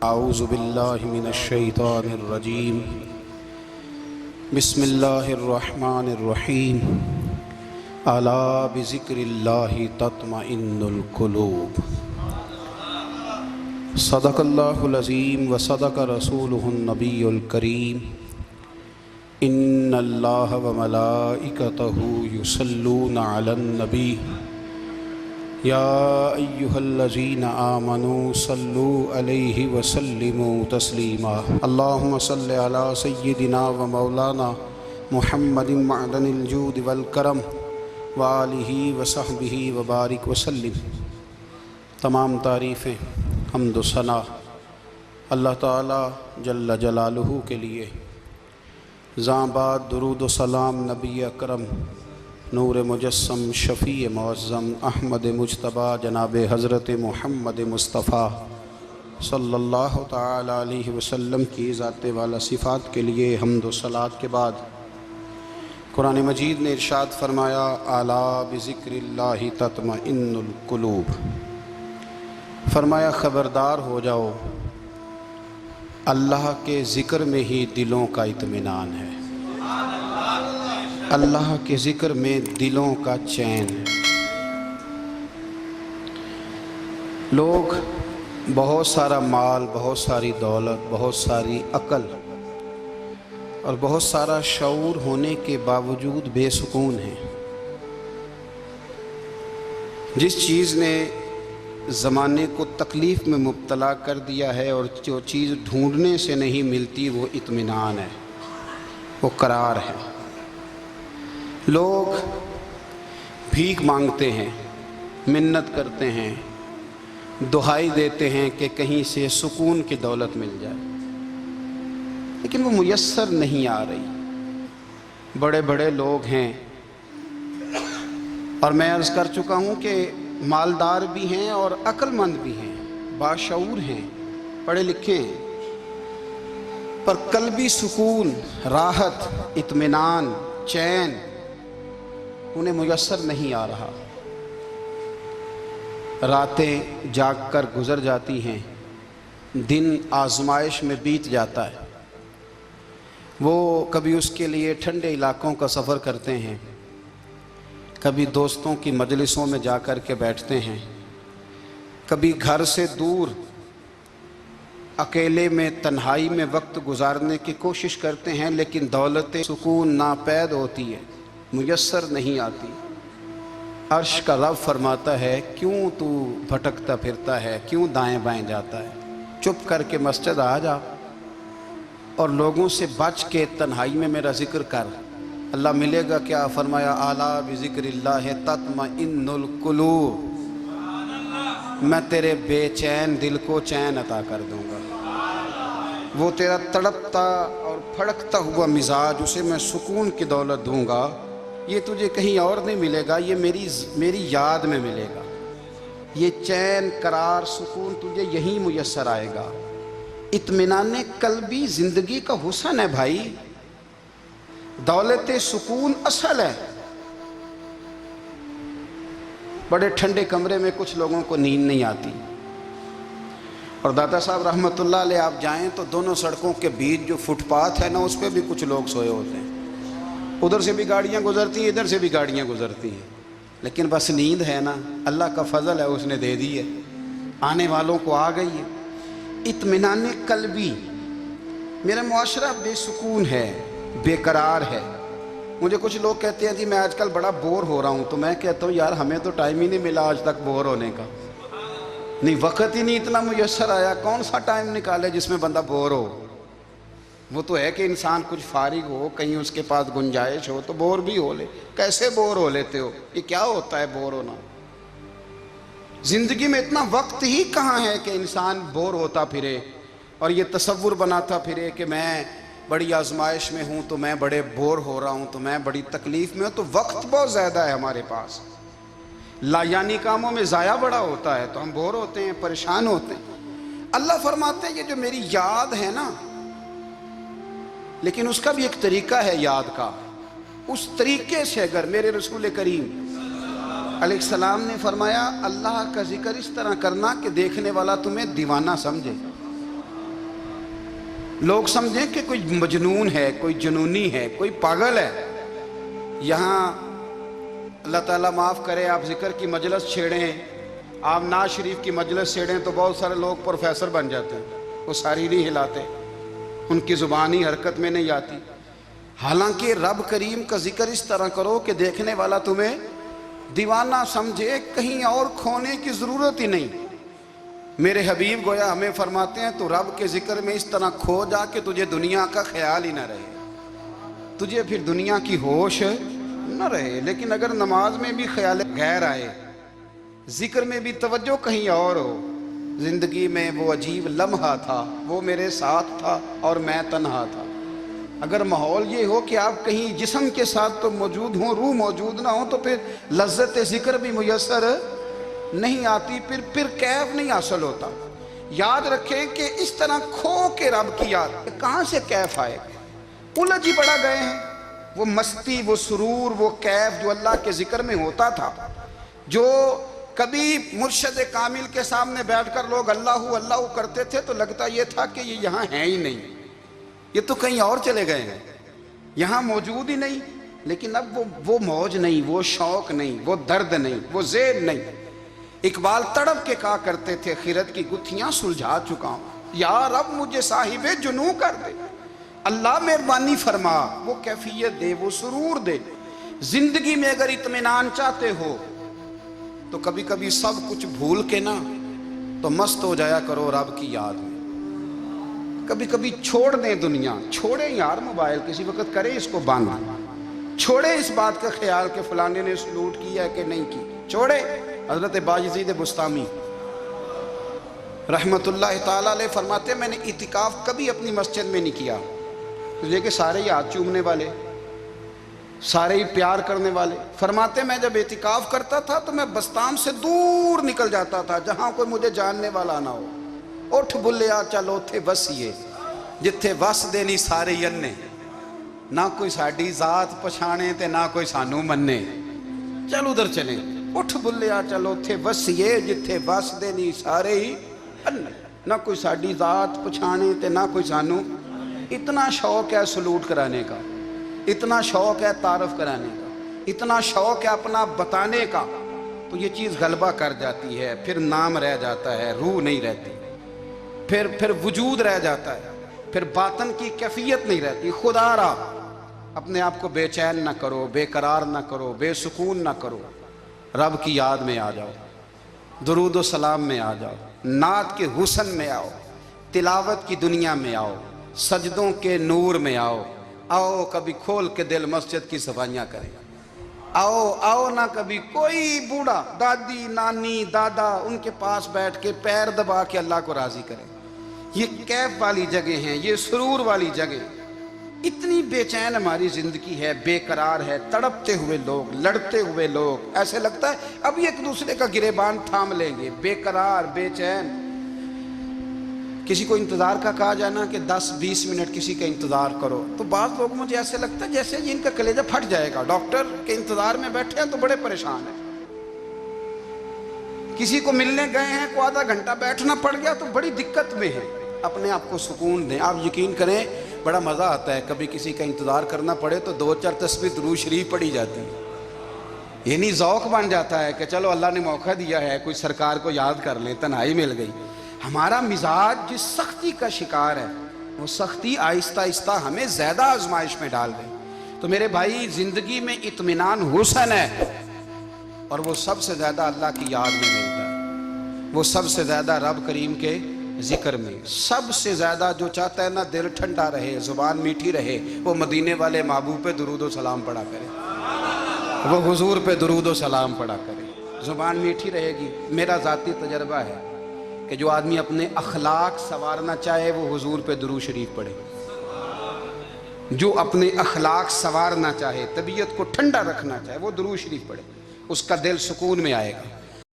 اعوذ باللہ من الشیطان الرجیم بسم اللہ الرحمن الرحیم الا بذکر اللہ تطمئن القلوب صدق اللہ العظیم وصدق رسولہ النبی الکریم ان اللہ وملائکتہ یصلون علی النبی یا ایہا الذین آمنوا صلوا علیہ وسلموا تسلیما اللہم صل علی سیدنا و مولانا محمد معدن الجود والکرم وآلہ وصحبہ وبارک وسلم۔ تمام تعریفیں حمد و ثنا اللہ تعالی جل جلالہ کے لیے۔ زاں بعد درود و سلام نبی اکرم نور مجسم شفیع معظم احمد مجتبی جناب حضرت محمد مصطفیٰ صلی اللہ تعالی علیہ وسلم کی ذات والا صفات کے لیے حمد و صلات کے بعد قرآن مجید نے ارشاد فرمایا الا بذکر اللہ تطمئن القلوب، فرمایا خبردار ہو جاؤ اللہ کے ذکر میں ہی دلوں کا اطمینان ہے، اللہ کے ذکر میں دلوں کا چین ہے۔ لوگ بہت سارا مال، بہت ساری دولت، بہت ساری عقل اور بہت سارا شعور ہونے کے باوجود بے سکون ہیں۔ جس چیز نے زمانے کو تکلیف میں مبتلا کر دیا ہے اور جو چیز ڈھونڈنے سے نہیں ملتی وہ اطمینان ہے، وہ قرار ہے۔ لوگ بھیک مانگتے ہیں، منت کرتے ہیں، دہائی دیتے ہیں کہ کہیں سے سکون کی دولت مل جائے، لیکن وہ میسر نہیں آ رہی۔ بڑے بڑے لوگ ہیں اور میں عرض کر چکا ہوں کہ مالدار بھی ہیں اور عقل مند بھی ہیں، باشعور ہیں، پڑھے لکھے ہیں، پر قلبی سکون، راحت، اطمینان، چین انہیں میسر نہیں آ رہا۔ راتیں جاگ کر گزر جاتی ہیں، دن آزمائش میں بیت جاتا ہے۔ وہ کبھی اس کے لیے ٹھنڈے علاقوں کا سفر کرتے ہیں، کبھی دوستوں کی مجلسوں میں جا کر کے بیٹھتے ہیں، کبھی گھر سے دور اکیلے میں تنہائی میں وقت گزارنے کی کوشش کرتے ہیں، لیکن دولت سکون ناپید ہوتی ہے، میسر نہیں آتی۔ عرش کا رب فرماتا ہے کیوں تو بھٹکتا پھرتا ہے، کیوں دائیں بائیں جاتا ہے، چپ کر کے مسجد آ جا اور لوگوں سے بچ کے تنہائی میں میرا ذکر کر۔ اللہ ملے گا کیا؟ فرمایا اعلیٰ بذکر اللہ تطمئن القلوب، میں تیرے بے چین دل کو چین عطا کر دوں گا۔ وہ تیرا تڑپتا اور پھڑکتا ہوا مزاج، اسے میں سکون کی دولت دوں گا۔ یہ تجھے کہیں اور نہیں ملے گا، یہ میری یاد میں ملے گا۔ یہ چین، قرار، سکون تجھے یہیں میسر آئے گا۔ اطمینان قلبی زندگی کا حسن ہے بھائی، دولت سکون اصل ہے۔ بڑے ٹھنڈے کمرے میں کچھ لوگوں کو نیند نہیں آتی، اور داتا صاحب رحمۃ اللہ علیہ آپ جائیں تو دونوں سڑکوں کے بیچ جو فٹ پاتھ ہے نا، اس پہ بھی کچھ لوگ سوئے ہوتے ہیں۔ ادھر سے بھی گاڑیاں گزرتی ہیں، ادھر سے بھی گاڑیاں گزرتی ہیں، لیکن بس نیند ہے نا، اللہ کا فضل ہے، اس نے دے دی ہے، آنے والوں کو آ گئی ہے۔ اطمینان قلبی، میرا معاشرہ بے سکون ہے، بے قرار ہے۔ مجھے کچھ لوگ کہتے ہیں جی میں آج کل بڑا بور ہو رہا ہوں، تو میں کہتا ہوں یار ہمیں تو ٹائم ہی نہیں ملا آج تک بور ہونے کا، نہیں وقت ہی نہیں اتنا میسر آیا، کون سا ٹائم نکالے جس میں بندہ بور ہو؟ وہ تو ہے کہ انسان کچھ فارغ ہو، کہیں اس کے پاس گنجائش ہو تو بور بھی ہو لے۔ کیسے بور ہو لیتے ہو؟ یہ کیا ہوتا ہے بور ہونا؟ زندگی میں اتنا وقت ہی کہاں ہے کہ انسان بور ہوتا پھرے اور یہ تصور بناتا پھرے کہ میں بڑی آزمائش میں ہوں، تو میں بڑے بور ہو رہا ہوں، تو میں بڑی تکلیف میں ہوں۔ تو وقت بہت زیادہ ہے ہمارے پاس، لایانی کاموں میں ضائع بڑا ہوتا ہے، تو ہم بور ہوتے ہیں، پریشان ہوتے ہیں۔ اللہ فرماتے ہیں یہ جو میری یاد ہے نا، لیکن اس کا بھی ایک طریقہ ہے یاد کا، اس طریقے سے اگر میرے رسول کریم علیہ السلام نے فرمایا اللہ کا ذکر اس طرح کرنا کہ دیکھنے والا تمہیں دیوانہ سمجھے۔ لوگ سمجھیں کہ کوئی مجنون ہے، کوئی جنونی ہے، کوئی پاگل ہے۔ یہاں اللہ تعالیٰ معاف کرے، آپ ذکر کی مجلس چھیڑیں، آپ نعت شریف کی مجلس چھیڑیں تو بہت سارے لوگ پروفیسر بن جاتے ہیں، وہ ساری نہیں ہلاتے، ان کی زبان ہی حرکت میں نہیں آتی۔ حالانکہ رب کریم کا ذکر اس طرح کرو کہ دیکھنے والا تمہیں دیوانہ سمجھے، کہیں اور کھونے کی ضرورت ہی نہیں۔ میرے حبیب گویا ہمیں فرماتے ہیں تو رب کے ذکر میں اس طرح کھو جا کہ تجھے دنیا کا خیال ہی نہ رہے، تجھے پھر دنیا کی ہوش نہ رہے۔ لیکن اگر نماز میں بھی خیال غیر آئے، ذکر میں بھی توجہ کہیں اور ہو، زندگی میں وہ عجیب لمحہ تھا، وہ میرے ساتھ تھا اور میں تنہا تھا، اگر ماحول یہ ہو کہ آپ کہیں جسم کے ساتھ تو موجود ہوں، روح موجود نہ ہو، تو پھر لذت ذکر بھی میسر نہیں آتی، پھر کیف نہیں حاصل ہوتا۔ یاد رکھیں کہ اس طرح کھو کے رب کی یاد کہاں سے کیف آئے؟ الجھ ہی پڑا گئے ہیں۔ وہ مستی، وہ سرور، وہ کیف جو اللہ کے ذکر میں ہوتا تھا، جو کبھی مرشد کامل کے سامنے بیٹھ کر لوگ اللہ اللہ کرتے تھے تو لگتا یہ تھا کہ یہ یہاں ہیں ہی نہیں، یہ تو کہیں اور چلے گئے ہیں، یہاں موجود ہی نہیں۔ لیکن اب وہ موج نہیں، وہ شوق نہیں، وہ درد نہیں، وہ ذہن نہیں۔ اقبال تڑپ کے کہا کرتے تھے، خیرت کی گتھیاں سلجھا چکا ہوں، یا رب مجھے صاحب جنوں کر دے، اللہ مہربانی فرما، وہ کیفیت دے، وہ سرور دے۔ زندگی میں اگر اطمینان چاہتے ہو تو کبھی کبھی سب کچھ بھول کے نا تو مست ہو جایا کرو رب کی یاد میں۔ کبھی کبھی چھوڑ دیں دنیا، چھوڑیں یار موبائل، کسی وقت کریں اس کو بند، چھوڑیں اس بات کا خیال کہ فلانے نے سلوٹ کیا ہے کہ نہیں کی، چھوڑیں۔ حضرت باجزید بستامی رحمت اللہ تعالیٰ علیہ فرماتے ہیں میں نے اعتکاف کبھی اپنی مسجد میں نہیں کیا، اس لیے کہ سارے ہی ہاتھ چومنے والے، سارے ہی پیار کرنے والے۔ فرماتے ہیں میں جب اعتکاف کرتا تھا تو میں بستام سے دور نکل جاتا تھا جہاں کوئی مجھے جاننے والا نہ ہو۔ اٹھ بلیا چلو تھے وسیے جتھے وس دینی سارے ینے، نہ کوئی ساڈی ذات پچھانے تے نہ کوئی سانو مننے، چل ادھر چلیں۔ اٹھ بلیا چلو تھے وسیے جتھے وس دینی سارے ہی ینے، نہ کوئی ساڈی ذات پچھانے تے نہ کوئی سانو۔ اتنا شوق ہے سلوٹ کرانے کا، اتنا شوق ہے تعارف کرانے کا، اتنا شوق ہے اپنا بتانے کا، تو یہ چیز غلبہ کر جاتی ہے، پھر نام رہ جاتا ہے، روح نہیں رہتی، پھر وجود رہ جاتا ہے، پھر باطن کی کیفیت نہیں رہتی۔ خدا را اپنے آپ کو بے چین نہ کرو، بے قرار نہ کرو، بے سکون نہ کرو، رب کی یاد میں آ جاؤ، درود و سلام میں آ جاؤ، نعت کے حسن میں آؤ، تلاوت کی دنیا میں آؤ، سجدوں کے نور میں آؤ، آؤ کبھی کھول کے دل مسجد کی صفائیاں کریں، آؤ نہ کبھی کوئی بوڑھا، دادی، نانی، دادا، ان کے پاس بیٹھ کے پیر دبا کے اللہ کو راضی کریں۔ یہ کیف والی جگہ ہیں، یہ سرور والی جگہ۔ اتنی بے چین ہماری زندگی ہے، بے قرار ہے، تڑپتے ہوئے لوگ، لڑتے ہوئے لوگ، ایسے لگتا ہے ابھی ایک دوسرے کا گریبان تھام لیں گے، بے قرار، بے چین۔ کسی کو انتظار کا کہا جائے نا کہ 10-20 منٹ کسی کا انتظار کرو تو بعض لوگ مجھے ایسے لگتا ہے جیسے ان کا کلیجہ پھٹ جائے گا، ڈاکٹر کے انتظار میں بیٹھے ہیں تو بڑے پریشان ہیں۔ کسی کو ملنے گئے ہیں کو آدھا گھنٹہ بیٹھنا پڑ گیا تو بڑی دقت میں ہے۔ اپنے آپ کو سکون دیں۔ آپ یقین کریں بڑا مزہ آتا ہے، کبھی کسی کا انتظار کرنا پڑے تو 2-4 تسبیح درود شریف پڑھی جاتی ہے، یعنی ذوق بن جاتا ہے کہ چلو اللہ نے موقع دیا ہے، کوئی سرکار کو یاد کر لیں، تنہائی مل گئی۔ ہمارا مزاج جس سختی کا شکار ہے وہ سختی آہستہ آہستہ ہمیں زیادہ آزمائش میں ڈال گئی۔ تو میرے بھائی زندگی میں اطمینان حسن ہے، اور وہ سب سے زیادہ اللہ کی یاد میں ملتا ہے، وہ سب سے زیادہ رب کریم کے ذکر میں، سب سے زیادہ جو چاہتا ہے نا دل ٹھنڈا رہے، زبان میٹھی رہے، وہ مدینے والے محبوب پہ درود و سلام پڑھا کرے، وہ حضور پہ درود و سلام پڑھا کرے، زبان میٹھی رہے گی۔ میرا ذاتی تجربہ ہے کہ جو آدمی اپنے اخلاق سنوارنا چاہے وہ حضور پہ درود شریف پڑھے، جو اپنے اخلاق سنوارنا چاہے، طبیعت کو ٹھنڈا رکھنا چاہے، وہ درود شریف پڑھے، اس کا دل سکون میں آئے گا۔